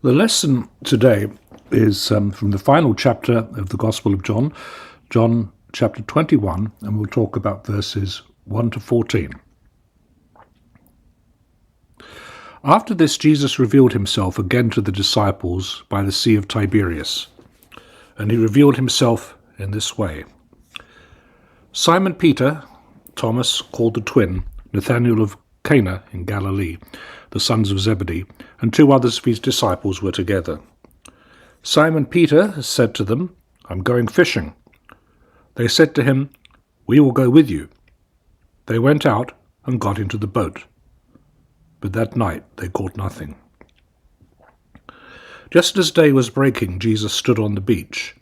The lesson today is from the final chapter of the Gospel of John, John chapter 21, and we'll talk about verses 1 to 14. After this, Jesus revealed himself again to the disciples by the Sea of Tiberias, and he revealed himself in this way. Simon Peter, Thomas, called the twin, Nathanael of Cana in Galilee, the sons of Zebedee, and two others of his disciples were together. Simon Peter said to them, "I'm going fishing." They said to him, "We will go with you." They went out and got into the boat, but that night they caught nothing. Just as day was breaking, Jesus stood on the beach,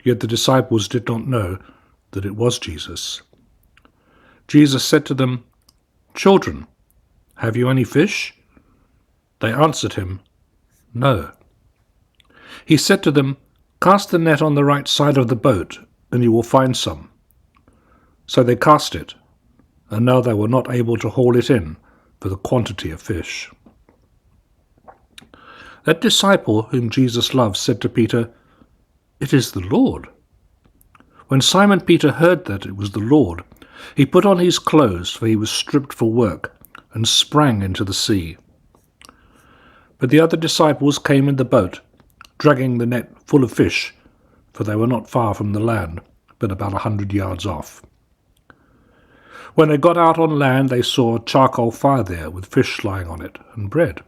yet the disciples did not know that it was Jesus. Jesus said to them, "Children, have you any fish?" They answered him, "No." He said to them, "Cast the net on the right side of the boat, and you will find some." So they cast it, and now they were not able to haul it in for the quantity of fish. That disciple whom Jesus loved said to Peter, "It is the Lord." When Simon Peter heard that it was the Lord, he put on his clothes, for he was stripped for work, and sprang into the sea. But the other disciples came in the boat, dragging the net full of fish, for they were not far from the land, but about 100 yards off. When they got out on land, they saw a charcoal fire there, with fish lying on it, and bread.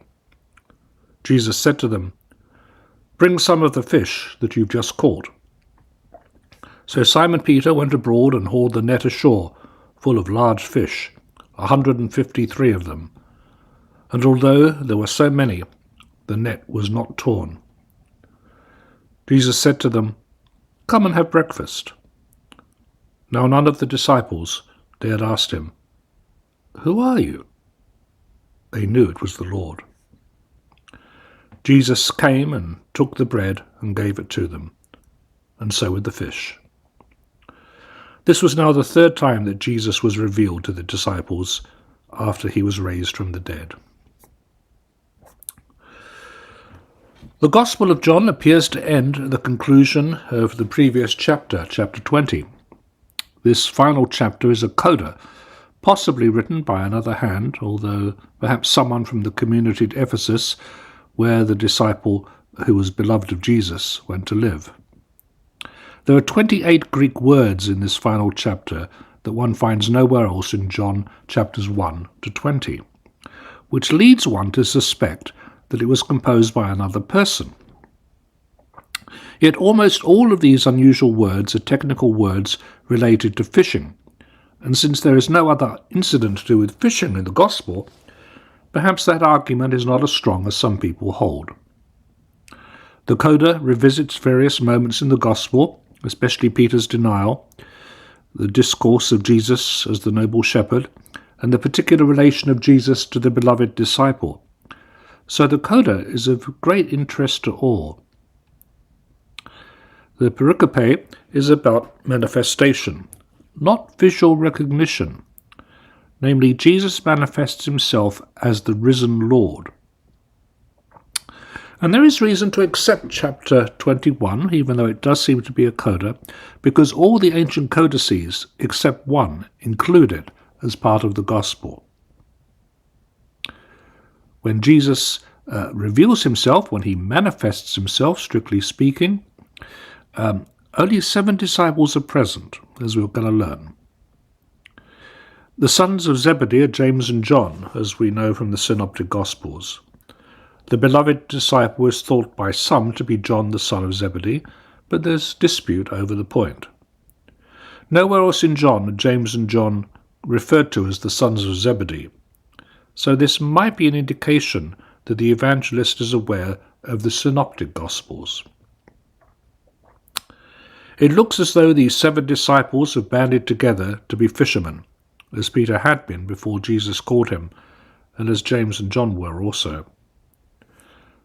Jesus said to them, "Bring some of the fish that you've just caught." So Simon Peter went abroad and hauled the net ashore, full of large fish, 153 of them. And although there were so many, the net was not torn. Jesus said to them, "Come and have breakfast." Now none of the disciples dared ask him, "Who are you?" They knew it was the Lord. Jesus came and took the bread and gave it to them, and so with the fish. This was now the third time that Jesus was revealed to the disciples after he was raised from the dead. The Gospel of John appears to end at the conclusion of the previous chapter, chapter 20. This final chapter is a coda, possibly written by another hand, although perhaps someone from the community at Ephesus, where the disciple who was beloved of Jesus went to live. There are 28 Greek words in this final chapter that one finds nowhere else in John chapters 1 to 20, which leads one to suspect that it was composed by another person. Yet almost all of these unusual words are technical words related to fishing, and since there is no other incident to do with fishing in the Gospel, perhaps that argument is not as strong as some people hold. The coda revisits various moments in the Gospel, especially Peter's denial, the discourse of Jesus as the noble shepherd, and the particular relation of Jesus to the beloved disciple. So the coda is of great interest to all. The pericope is about manifestation, not visual recognition. Namely, Jesus manifests himself as the risen Lord. And there is reason to accept chapter 21, even though it does seem to be a coda, because all the ancient codices, except one, include it as part of the Gospel. When Jesus reveals himself, when he manifests himself, strictly speaking, only 7 disciples are present, as we're going to learn. The sons of Zebedee are James and John, as we know from the Synoptic Gospels. The beloved disciple is thought by some to be John the son of Zebedee, but there's dispute over the point. Nowhere else in John are James and John referred to as the sons of Zebedee, so this might be an indication that the evangelist is aware of the Synoptic Gospels. It looks as though these 7 disciples have banded together to be fishermen, as Peter had been before Jesus called him, and as James and John were also.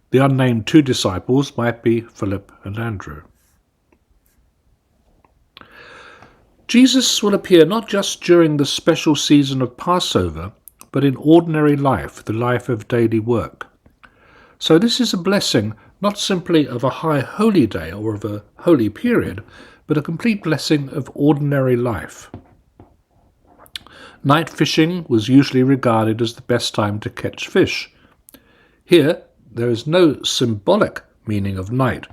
The unnamed 2 disciples might be Philip and Andrew. Jesus will appear not just during the special season of Passover, but in ordinary life, the life of daily work. So this is a blessing not simply of a high holy day or of a holy period, but a complete blessing of ordinary life. Night fishing was usually regarded as the best time to catch fish. Here, there is no symbolic meaning of night,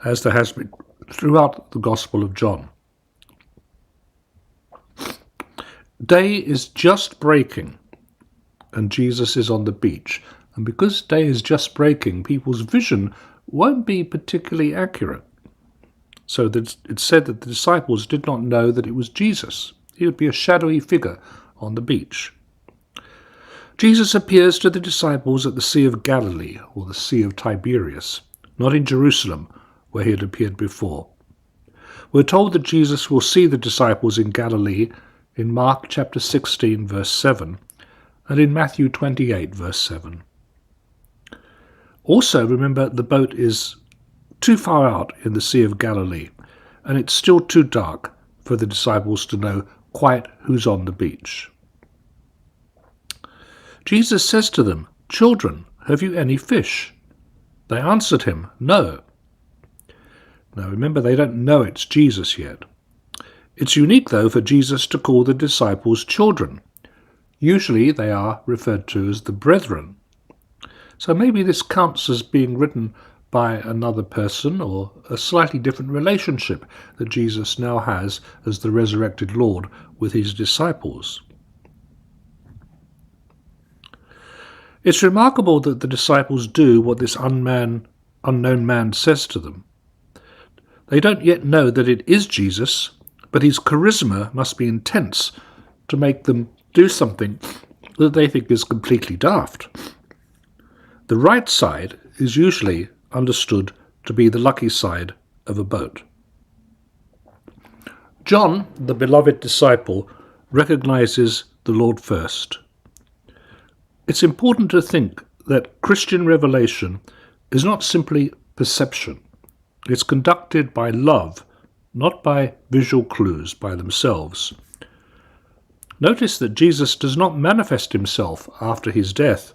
as there has been throughout the Gospel of John. Day is just breaking, and Jesus is on the beach. And because day is just breaking, people's vision won't be particularly accurate. So that it's said that the disciples did not know that it was Jesus. He would be a shadowy figure on the beach. Jesus appears to the disciples at the Sea of Galilee, or the Sea of Tiberias, not in Jerusalem, where he had appeared before. We're told that Jesus will see the disciples in Galilee in Mark chapter 16, verse 7, and in Matthew 28, verse 7. Also, remember, the boat is too far out in the Sea of Galilee, and it's still too dark for the disciples to know quite who's on the beach. Jesus says to them, "Children, have you any fish?" They answered him, "No." Now remember, they don't know it's Jesus yet. It's unique, though, for Jesus to call the disciples children. Usually they are referred to as the brethren. So maybe this counts as being written by another person, or a slightly different relationship that Jesus now has as the resurrected Lord with his disciples. It's remarkable that the disciples do what this unknown man says to them. They don't yet know that it is Jesus, but his charisma must be intense to make them do something that they think is completely daft. The right side is usually understood to be the lucky side of a boat. John, the beloved disciple, recognizes the Lord first. It's important to think that Christian revelation is not simply perception. It's conducted by love, not by visual clues by themselves. Notice that Jesus does not manifest himself after his death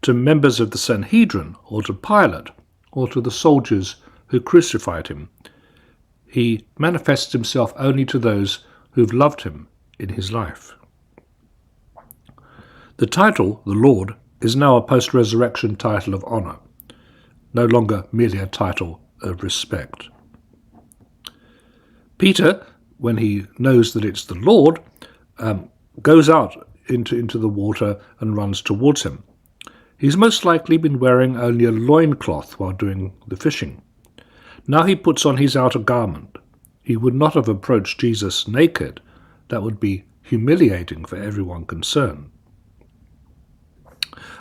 to members of the Sanhedrin, or to Pilate, or to the soldiers who crucified him. He manifests himself only to those who've loved him in his life. The title, the Lord, is now a post-resurrection title of honor, no longer merely a title of respect. Peter, when he knows that it's the Lord, goes out into the water and runs towards him. He's most likely been wearing only a loincloth while doing the fishing. Now he puts on his outer garment. He would not have approached Jesus naked. That would be humiliating for everyone concerned.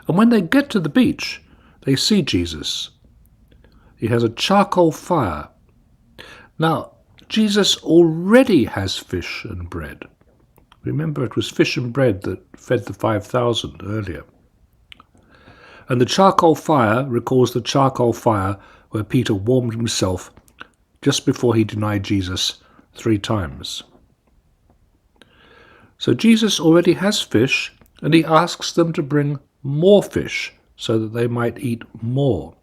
And when they get to the beach, they see Jesus. He has a charcoal fire. Now, Jesus already has fish and bread. Remember, it was fish and bread that fed the 5,000 earlier. And the charcoal fire recalls the charcoal fire where Peter warmed himself just before he denied Jesus 3 times. So Jesus already has fish, and he asks them to bring more fish so that they might eat more.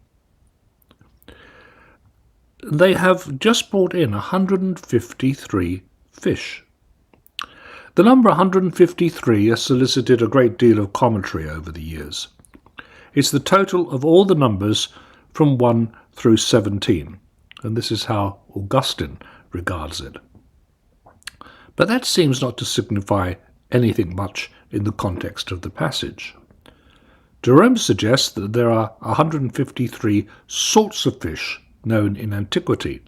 They have just brought in 153 fish. The number 153 has solicited a great deal of commentary over the years. It's the total of all the numbers from 1 through 17, and this is how Augustine regards it. But that seems not to signify anything much in the context of the passage. Jerome suggests that there are 153 sorts of fish known in antiquity.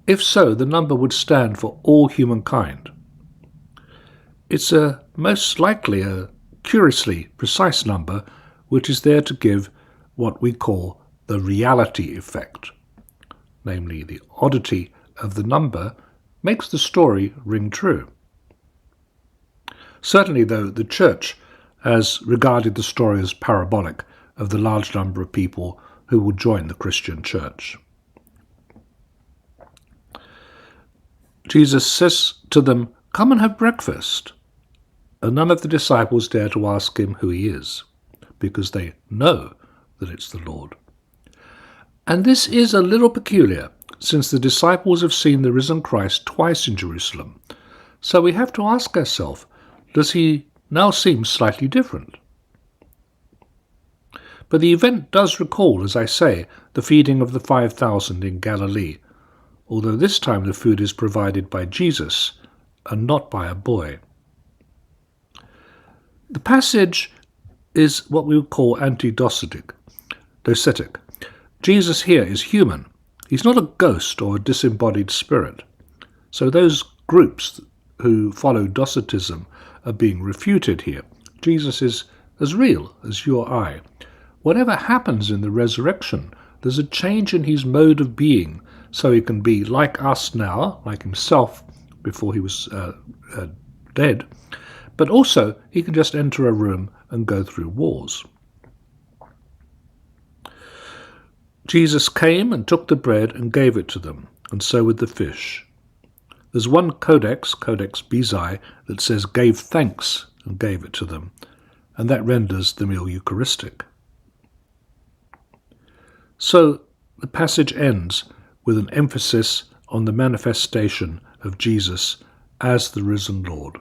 If so, the number would stand for all humankind. It's most likely a curiously precise number, which is there to give what we call the reality effect. Namely, the oddity of the number makes the story ring true. Certainly, though, the Church has regarded the story as parabolic of the large number of people who will join the Christian Church. Jesus says to them, "Come and have breakfast." And none of the disciples dare to ask him who he is, because they know that it's the Lord. And this is a little peculiar, since the disciples have seen the risen Christ twice in Jerusalem. So we have to ask ourselves, does he now seem slightly different? But the event does recall, as I say, the feeding of the 5,000 in Galilee, although this time the food is provided by Jesus and not by a boy. The passage is what we would call anti-docetic. Jesus here is human. He's not a ghost or a disembodied spirit. So those groups who follow Docetism are being refuted here. Jesus is as real as you or I. Whatever happens in the resurrection, there's a change in his mode of being, so he can be like us now, like himself before he was dead, but also he can just enter a room and go through walls. Jesus came and took the bread and gave it to them, and so with the fish. There's one Codex Bezae, that says gave thanks and gave it to them, and that renders the meal Eucharistic. So the passage ends with an emphasis on the manifestation of Jesus as the risen Lord.